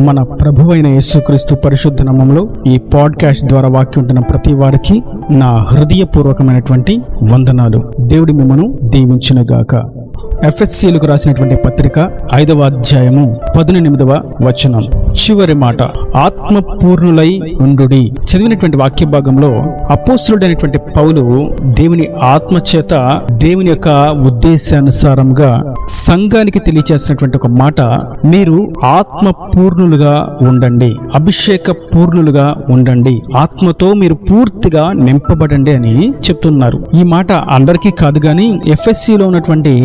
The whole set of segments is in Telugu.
మన ప్రభువైన యేసుక్రీస్తు పరిశుద్ధ నామములో ఈ పాడ్కాస్ట్ ద్వారా వాక్యం ఉంటున్న ప్రతి వారికి నా హృదయపూర్వకమైనటువంటి వందనాలు. దేవుడి మిమ్మను దీవించునుగాక. ఎఫెసీయులకు రాసినటువంటి పత్రిక 5వ అధ్యాయము 18వ వచనం చివరి మాట, ఆత్మపూర్ణులై ఉండుడి. చదివినటువంటి వాక్య భాగంలో అపోస్తలుడైనటువంటి పౌలు దేవుని ఆత్మచేత దేవుని యొక్క ఉద్దేశానుసారంగా సంఘానికి తెలియచేసినటువంటి ఒక మాట, మీరు ఆత్మపూర్ణులుగా ఉండండి, అభిషేక పూర్ణులుగా ఉండండి, ఆత్మతో మీరు పూర్తిగా నింపబడండి అని చెప్తున్నారు. ఈ మాట అందరికీ కాదు గాని ఎఫెసీలో ఉన్నటువంటి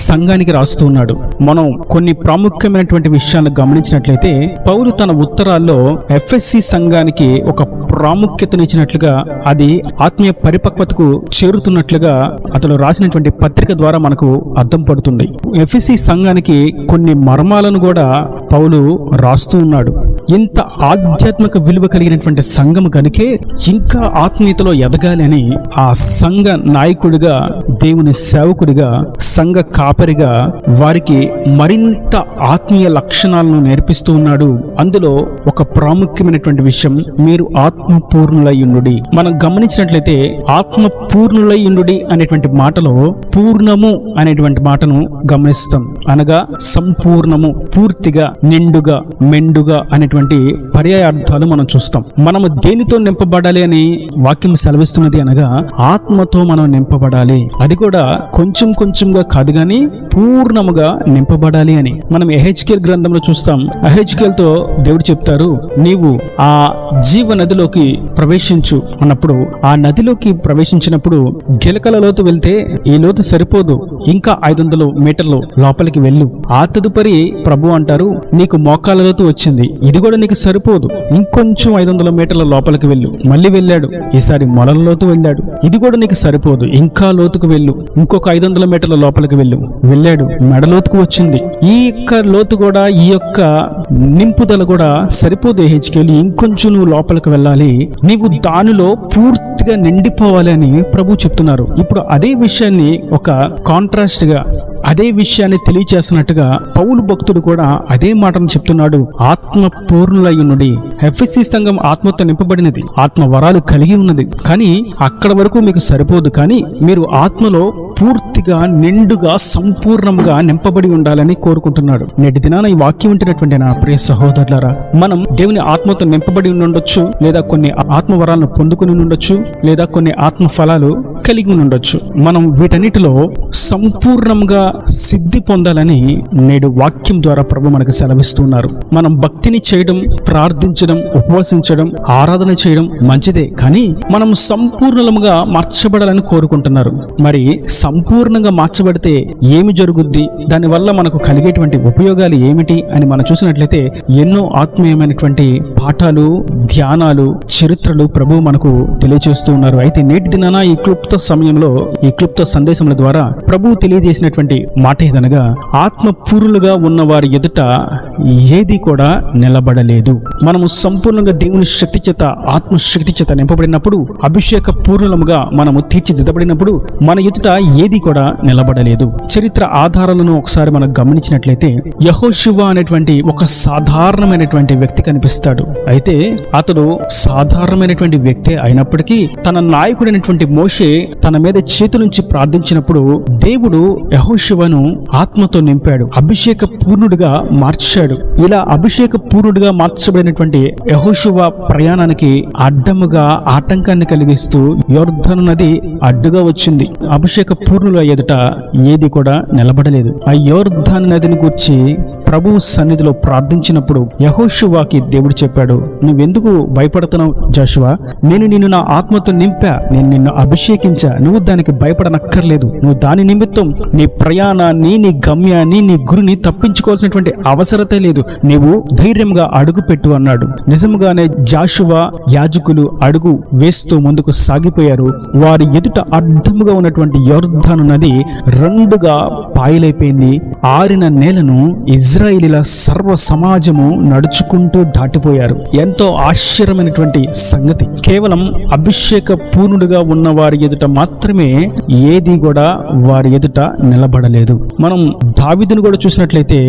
సంఘానికి రాస్తూ ఉన్నాడు. మనం కొన్ని ప్రాముఖ్యమైనటువంటి విషయాలను గమనించినట్లయితే పౌలు తన ఉత్తరాల్లో ఎఫెసీ సంఘానికి ఒక ప్రాముఖ్యతనిచ్చినట్లుగా, అది ఆత్మీయ పరిపక్వతకు చేరుతున్నట్లుగా అతను రాసినటువంటి పత్రిక ద్వారా మనకు అర్థం పడుతుంది. ఎఫెసీ సంఘానికి కొన్ని మర్మాలను కూడా పౌలు రాస్తూ ఉన్నాడు. ఇంత ఆధ్యాత్మిక విలువ కలిగినటువంటి సంఘం కనుకే ఇంకా ఆత్మీయతలో ఎదగాలి అని ఆ సంఘ నాయకుడిగా, దేవుని సేవకుడిగా, సంఘ కాపరిగా వారికి మరింత ఆత్మీయ లక్షణాలను నేర్పిస్తూ ఉన్నాడు. అందులో ఒక ప్రాముఖ్యమైనటువంటి విషయం, మీరు ఆత్మపూర్ణులయ్యుండుడి. మనం గమనించినట్లయితే ఆత్మపూర్ణులయ్యుండుడి అనేటువంటి మాటలో పూర్ణము అనేటువంటి మాటను గమనిస్తాం. అనగా సంపూర్ణము, పూర్తిగా, నిండుగా, మెండుగా అనేటువంటి పర్యాయార్థాలు మనం చూస్తాం. మనము దేనితో నింపబడాలి అని వాక్యం సెలవిస్తున్నది అనగా ఆత్మతో మనం నింపబడాలి. అది కూడా కొంచెం కొంచెంగా కాదు గాని పూర్ణముగా నింపబడాలి అని మనం ఎహెచ్కేల్ గ్రంథంలో చూస్తాం. ఎహెచ్కేల్తో దేవుడు చెప్తారు, నీవు ఆ జీవ నదిలోకి ప్రవేశించు అన్నప్పుడు, ఆ నదిలోకి ప్రవేశించినప్పుడు గిలకల లోతు వెళ్తే ఈ లోతు సరిపోదు, ఇంకా 500 మీటర్లు లోపలికి వెళ్ళు. ఆ తదుపరి ప్రభు అంటారు, నీకు మోకాళ్ళ లోతు వచ్చింది, ఇది కూడా నీకు సరిపోదు, ఇంకొంచెం 500 మీటర్ల లోపలికి వెళ్ళు. మళ్ళీ వెళ్ళాడు, ఈసారి మొలల లోతు వెళ్ళాడు, ఇది కూడా నీకు సరిపోదు, ఇంకా లోతుకు వెళ్ళు, ఇంకొక 500 మీటర్ల లోపలికి వెళ్ళాడు, మెడలోతుకు వచ్చింది. ఈ యొక్క లోతు కూడా, ఈ యొక్క నింపుదల కూడా సరిపోదు హెచ్కేలు, ఇంకొంచెం నువ్వు లోపలికి వెళ్ళాలి, నీవు దానిలో పూర్తిగా నిండిపోవాలి అని ప్రభు చెప్తున్నారు. ఇప్పుడు అదే విషయాన్ని ఒక కాంట్రాస్ట్ గా, అదే విషయాన్ని తెలియచేస్తున్నట్టుగా పౌలు భక్తుడు కూడా అదే మాటను చెప్తున్నాడు, ఆత్మపూర్ణులయ్యుండుడి. ఎఫెసీ సంఘం ఆత్మతో నింపబడినది, ఆత్మ వరాలు కలిగి ఉన్నది, కానీ అక్కడ వరకు మీకు సరిపోదు. కానీ మీరు ఆత్మలో పూర్తిగా, నిండుగా, సంపూర్ణంగా నింపబడి ఉండాలని కోరుకుంటున్నాడు. నేటి దినాన ఈ వాక్యం ఉంటున్నటువంటి నా ప్రియ సహోదరులారా, మనం దేవుని ఆత్మతో నింపబడి ఉండొచ్చు, లేదా కొన్ని ఆత్మ వరాలను పొందుకుని ఉండొచ్చు, లేదా కొన్ని ఆత్మ ఫలాలు కలిగి ఉండొచ్చు. మనం వీటన్నిటిలో సంపూర్ణంగా సిద్ధి పొందాలని నేడు వాక్యం ద్వారా ప్రభు మనకు సెలవిస్తున్నారు. మనం భక్తిని చేయడం, ప్రార్థించడం, ఉపవసించడం, ఆరాధన చేయడం మంచిదే, కానీ మనం సంపూర్ణంగా మార్చబడాలని కోరుకుంటున్నారు. మరి సంపూర్ణంగా మార్చబడితే ఏమి జరుగుద్ది, దానివల్ల మనకు కలిగేటువంటి ఉపయోగాలు ఏమిటి అని మనం చూసినట్లయితే ఎన్నో ఆత్మీయమైనటువంటి పాఠాలు, ధ్యానాలు, చరిత్రలు ప్రభు మనకు తెలియజేస్తూ ఉన్నారు. అయితే నేటి దినాన ఈ క్లుప్త సమయంలో, ఈ క్లుప్త సందేశముల ద్వారా ప్రభు తెలియజేసినటువంటి మాట ఏదనగా, ఆత్మపూర్ణులుగా ఉన్న వారి ఎదుట ఏది కూడా నిలబడలేదు. మనము సంపూర్ణంగా దేవుని శక్తి చేత, ఆత్మశక్తి చేత నింపబడినప్పుడు, అభిషేక పూర్ణముగా మనము తీర్చిదిద్దబడినప్పుడు మన ఎదుట ఏది కూడా నిలబడలేదు. చరిత్ర ఆధారాలను ఒకసారి మనం గమనించినట్లయితే యెహోషువ అనేటువంటి ఒక సాధారణమైనటువంటి వ్యక్తి కనిపిస్తాడు. అయితే అతడు సాధారణమైనటువంటి వ్యక్తే అయినప్పటికీ తన నాయకుడైనటువంటి మోషే తన మీద చేతులుంచి ప్రార్థించినప్పుడు దేవుడు యెహోషువను ఆత్మతో నింపాడు, అభిషేక పూర్ణుడిగా మార్చాడు. ఇలా అభిషేక పూర్ణుడిగా మార్చబడినటువంటి యెహోషువ ప్రయాణానికి అడ్డముగా, ఆటంకాన్ని కలిగిస్తూ యొర్దాను నది అడ్డుగా వచ్చింది. అభిషేక పూర్ణుల ఎదుట ఏది కూడా నిలబడలేదు. ఆ యొర్దాను నదిని గూర్చి ప్రభువు సన్నిధిలో ప్రార్థించినప్పుడు యెహోషువకి దేవుడు చెప్పాడు, నువ్వెందుకు భయపడుతున్నావు జోషువ, నేను నిన్ను నా ఆత్మతో నింపా, నేను నిన్ను అభిషేకించా, నువ్వు దానికి భయపడనక్కర్లేదు. నువ్వు దాని నిమిత్తం నీ ప్రయాణాన్ని, నీ గమ్యాన్ని, నీ గురిని తప్పించుకోవాల్సినటువంటి అవసరతే లేదు, నీవు ధైర్యంగా అడుగు పెట్టు అన్నాడు. నిజంగానే జోషువ, యాజకులు అడుగు వేస్తూ ముందుకు సాగిపోయారు. వారి ఎదుట అడ్డముగా ఉన్నటువంటి యొర్దాను నది రెండుగా పాయలైపోయింది. ఆరిన నేలను ఇజ్రాయేలు ఇశ్రాయేలీల సర్వ సమాజము నడుచుకుంటూ దాటిపోయారు. ఎంతో ఆశ్చర్యమైనటువంటి సంగతి. కేవలం అభిషేక పూర్ణుడుగా ఉన్న వారి ఎదుట మాత్రమే ఏది కూడా వారి ఎదుట నిలబడలేదు. మనం దావీదును కూడా చూసినట్లయితే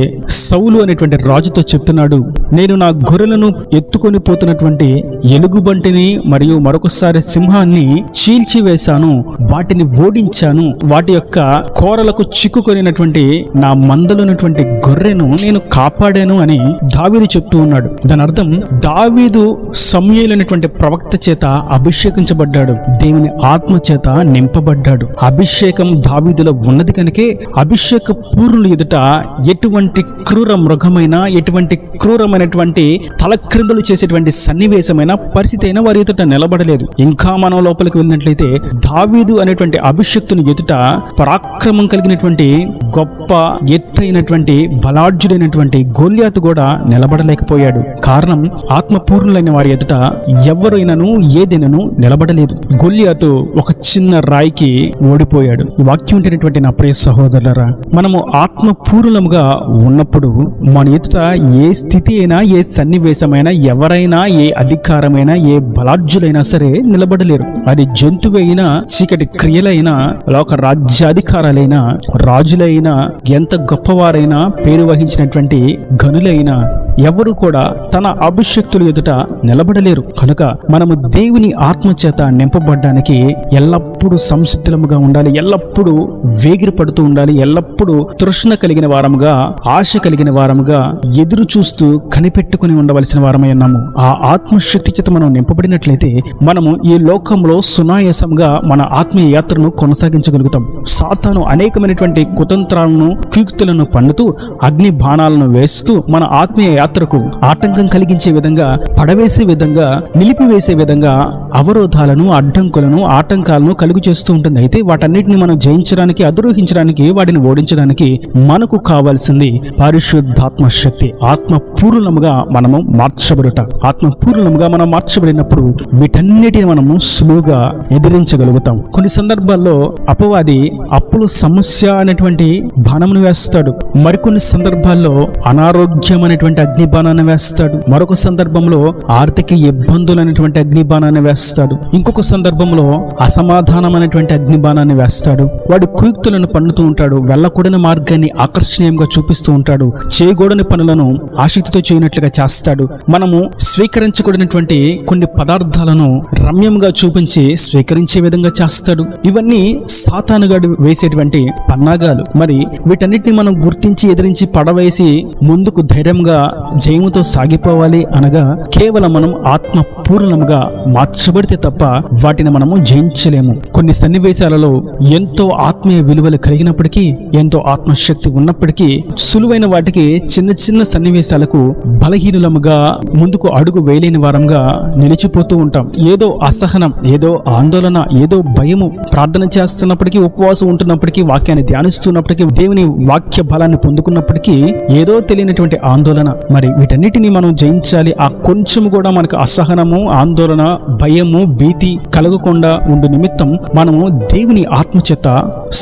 సౌలు అనేటువంటి రాజుతో చెప్తున్నాడు, నేను నా గొర్రెలను ఎత్తుకొని పోతున్నటువంటి ఎలుగుబంటిని మరియు మరొకసారి సింహాన్ని చీల్చివేశాను, వాటిని ఓడించాను, వాటి యొక్క కోరలకు చిక్కుకొనినటువంటి నా మందలున్నటువంటి గొర్రెను నేను కాపాడాను అని దావీదు చెప్తూ ఉన్నాడు. దాని అర్థం దావీదు సమూయేలు అనేటువంటి ప్రవక్త చేత అభిషేకించబడ్డాడు, దేవుని ఆత్మ చేత నింపబడ్డాడు. అభిషేకం దావీదులో ఉన్నది కనుకే అభిషేక పూర్ణులు ఎదుట ఎటువంటి క్రూర మృగమైన, ఎటువంటి క్రూరమైనటువంటి తలక్రిందులు చేసేటువంటి సన్నివేశమైన పరిస్థితి అయినా వారి ఎదుట నిలబడలేదు. ఇంకా మనం లోపలికి వెళ్ళినట్లయితే దావీదు అనేటువంటి అభిషేక్తుని ఎదుట పరాక్రమం కలిగినటువంటి గొప్ప ఎత్తైనటువంటి బలాఢ్యుడైనటువంటి గొల్యాతు కూడా నిలబడలేకపోయాడు. కారణం ఆత్మపూర్ణులైన వారి ఎదుట ఎవరైనాను ఏదైనాను నిలబడలేదు. గొల్యాతు ఒక చిన్న రాయికి ఓడిపోయాడు. ఈ వాక్యం ఉంటేటువంటి నా ప్రియ సహోదరులారా, మనము ఆత్మపూర్ణముగా ఉన్నప్పుడు మన ఎదుట ఏ స్థితి అయినా, ఏ సన్నివేశమైనా, ఎవరైనా, ఏ అధికారమైనా, ఏ బలాఢ్యులైనా సరే నిలబడలేరు. అది జంతువైనా, చీకటి క్రియలైనా, లోక రాజ్యాధికారాలైనా, రాజులైనా, ఎంత గొప్పవారైనా, పేరు వహించినటువంటి గనులైనా ఎవరు కూడా తన అభిషక్తుల ఎదుట నిలబడలేరు. కనుక మనము దేవుని ఆత్మచేత నింపబడ్డానికి ఎల్లప్పుడూ సంసిద్ధముగా ఉండాలి, ఎల్లప్పుడూ వేగిరపడుతూ ఉండాలి, ఎల్లప్పుడూ తృష్ణ కలిగిన వారముగా, ఆశ కలిగిన వారముగా, ఎదురు చూస్తూ కనిపెట్టుకుని ఉండవలసిన వారమై ఉన్నాము. ఆ ఆత్మశక్తి చేత మనం నింపబడినట్లయితే మనము ఈ లోకంలో సునాయాసంగా మన ఆత్మీయ యాత్రను కొనసాగించగలుగుతాం. సాతాను అనేకమైనటువంటి కుతంత్రాలను, కుయుక్తులను పన్నుతూ, అగ్ని బాణాలను వేస్తూ మన ఆత్మీయ యాత్రకు ఆటంకం కలిగించే విధంగా, పడవేసే విధంగా, నిలిపివేసే విధంగా అవరోధాలను, అడ్డంకులను, ఆటంకాలను కలుగు చేస్తూ ఉంటుంది. అయితే వాటన్నిటిని మనం జయించడానికి, అధిరోహించడానికి, వాటిని ఓడించడానికి మనకు కావాల్సింది పరిశుద్ధాత్మ శక్తి. ఆత్మపూర్ణముగా మనము మార్చబడుట. ఆత్మపూర్ణముగా మనం మార్చబడినప్పుడు వీటన్నిటిని మనము సులువుగా ఎదిరించగలుగుతాం. కొన్ని సందర్భాల్లో అపవాది అప్పుల సమస్య అనేటువంటి బాణమును వేస్తాడు. మరికొన్ని సందర్భాల్లో అనారోగ్యం అనేటువంటి అగ్ని బాణాన్ని వేస్తాడు. మరొక సందర్భంలో ఆర్థిక ఇబ్బందులు అనేటువంటి అగ్ని బాణాన్ని వేస్తాడు. ఇంకొక సందర్భంలో అసమాధానం అనేటువంటి అగ్ని బాణాన్ని వేస్తాడు. వాడు కుయుక్తులను పన్నుతూ ఉంటాడు. వెళ్ళకూడని మార్గాన్ని ఆకర్షణీయంగా చూపిస్తూ ఉంటాడు. చేయకూడని పనులను ఆసక్తితో చేయనట్లుగా చేస్తాడు. మనము స్వీకరించకూడనటువంటి కొన్ని పదార్థాలను రమ్యంగా చూపించి స్వీకరించే విధంగా చేస్తాడు. ఇవన్నీ సాతానుగాడు వేసేటువంటి పన్నాగాలు. మరి వీటన్నిటిని మనం గుర్తించి ఎదిరించి పడవేసి ముందుకు ధైర్యంగా జయముతో సాగిపోవాలి అనగా కేవలం మనం ఆత్మపూర్ణముగా మార్చబడితే తప్ప వాటిని మనము జయించలేము. కొన్ని సన్నివేశాలలో ఎంతో ఆత్మీయ విలువలు కలిగినప్పటికీ, ఎంతో ఆత్మశక్తి ఉన్నప్పటికీ, సులువైన వాటికి చిన్న చిన్న సన్నివేశాలకు బలహీనులముగా, ముందుకు అడుగు వేయలేని వారంగా నిలిచిపోతూ ఉంటాం. ఏదో అసహనం, ఏదో ఆందోళన, ఏదో భయము, ప్రార్థన చేస్తున్నప్పటికీ, ఉపవాసం ఉంటున్నప్పటికీ, వాక్యాన్ని ధ్యానిస్తున్నప్పటికీ, దేవుని వాక్య బలాన్ని పొందుకున్నప్పటికీ ఏదో తెలియనటువంటి ఆందోళన. మరి వీటన్నిటిని మనం జయించాలి. ఆ కొంచెము కూడా మనకు అసహనము, ఆందోళన, భయము, భీతి కలగకుండా ఉండు నిమిత్తం మనము దేవుని ఆత్మచేత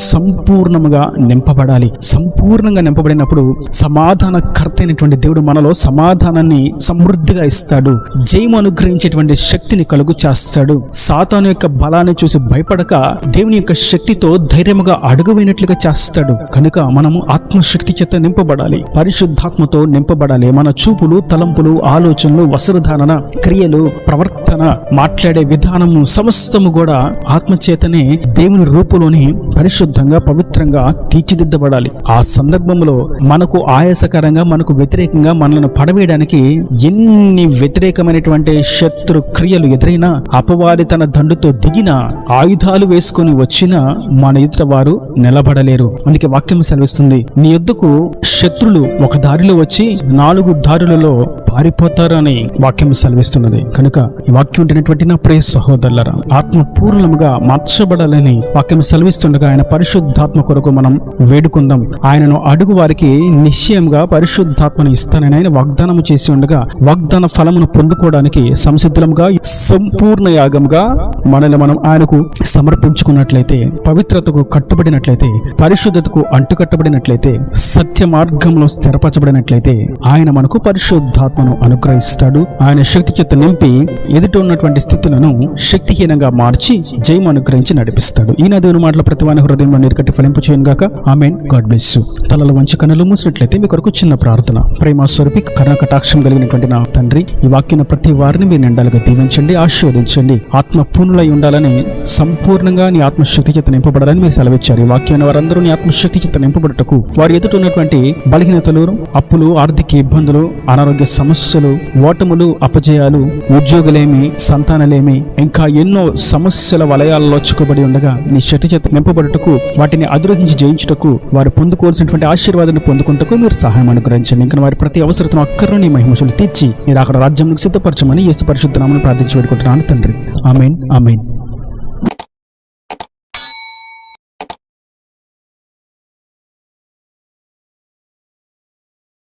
సంపూర్ణముగా నింపబడాలి. సంపూర్ణంగా నింపబడినప్పుడు సమాధానకర్త అయినటువంటి దేవుడు మనలో సమాధానాన్ని సమృద్ధిగా ఇస్తాడు. జయము అనుగ్రహించేటువంటి శక్తిని కలుగు చేస్తాడు. సాతాను యొక్క బలాన్ని చూసి భయపడక దేవుని యొక్క శక్తితో ధైర్యముగా అడుగువేనట్లుగా చేస్తాడు. కనుక మనము ఆత్మశక్తి చేత నింపబడాలి, పరిశుద్ధాత్మతో నింపబడాలి. మన చూపులు, తలంపులు, ఆలోచనలు, వస్త్రధారణ, క్రియలు, ప్రవర్తన, మాట్లాడే విధానము సమస్తము కూడా ఆత్మచేతనే దేవుని రూపులోని పరిశుద్ధంగా, పవిత్రంగా తీర్చిదిద్దబడాలి. ఆ సందర్భంలో మనకు ఆయాసకరంగా, మనకు వ్యతిరేకంగా మనల్ని పడవేయడానికి ఎన్ని వ్యతిరేకమైనటువంటి శత్రు క్రియలు ఎదురైనా, అపవాది తన దండుతో దిగిన, ఆయుధాలు వేసుకొని వచ్చినా మన ఎదుట వారు నిలబడలేరు. అందుకే వాక్యం సెలవిస్తుంది, నీ యొద్దకు శత్రులు ఒక దారిలో వచ్చి 4 దారులలో పారిపోతారు అని వాక్యం సెలవిస్తున్నది. కనుక ఈ వాక్యం ఉంటున్నటువంటి నా ప్రియ సహోదరులారా, ఆత్మపూర్ణముగా మార్చబడాలని వాక్యం సెలవిస్తుండగా ఆయన పరిశుద్ధాత్మ కొరకు మనం వేడుకుందాం. ఆయనను అడుగు వారికి నిశ్చయంగా పరిశుద్ధాత్మను ఇస్తానని ఆయన వాగ్దానం చేసి ఉండగా, వాగ్దాన ఫలమును పొందుకోవడానికి సంసిద్ధులంగా సంపూర్ణ యాగంగా మనల్ని మనం ఆయనకు సమర్పించుకున్నట్లయితే, పవిత్రతకు కట్టుబడినట్లయితే, పరిశుద్ధతకు అంటుకట్టబడినట్లయితే, సత్య మార్గంలో స్థిరపరచబడినట్లయితే ఆయన మనకు పరిశుద్ధాత్మను అనుగ్రహిస్తాడు. ఆయన శక్తి చేత నింపి ఎదుట ఉన్నటువంటి స్థితులను శక్తిహీనంగా మార్చి జయం అనుగ్రహించి నడిపిస్తాడు. ఈ దేవుని మాటల ప్రతి వాని హృదయంలో నీరుకట్టి ఫలింపు చేయను గాక. ఆమేన్. God bless you. తలలు వంచి కన్నులు మూసినట్లయితే మీ కొరకు చిన్న ప్రార్థన. ప్రేమ స్వరూపి కరుణ కటాక్షం కలిగినటువంటి నా తండ్రి, ఈ వాక్యం ప్రతి వారిని మీరు నిండాలుగా దీవించండి, ఆశీర్వదించండి. ఆత్మపూర్ణులై ఉండాలని, సంపూర్ణంగా నీ ఆత్మశక్తి చేత నింపబడాలని మీరు సెలవిచ్చారు. ఈ వాక్యాన్ని వారందరూ నీ ఆత్మశక్తి చేత నింపబడుటకు, వారి ఎదుట ఉన్నటువంటి బలహీనతలు, అప్పులు, ఆర్థిక ఇబ్బందులు, అనారోగ్య సమస్యలు, ఓటములు, అపజయాలు, ఉద్యోగులేమి, సంతానలేమి, ఇంకా ఎన్నో సమస్యల వలయాల్లో చిక్కుబడి ఉండగా నీ శక్తి చేత నింపబడుటకు, వాటిని అధిరోహించి జయించుటకు, వారు పొందుకోవాల్సినటువంటి ఆశీర్వాదాన్ని పొందుకుంటకు మీరు సహాయం అనుగ్రహించండి. ఇంకా వారి ప్రతి అవసరతను అక్కర్ను నీ మహిమలు తీర్చి మీరు అక్కడ రాజ్యంలో సిద్ధపరచమని యేసు పరిశుద్ధ నామమున ప్రార్థించి వేడుకుంటున్నాను తండ్రి. ఆమేన్. ఆమేన్.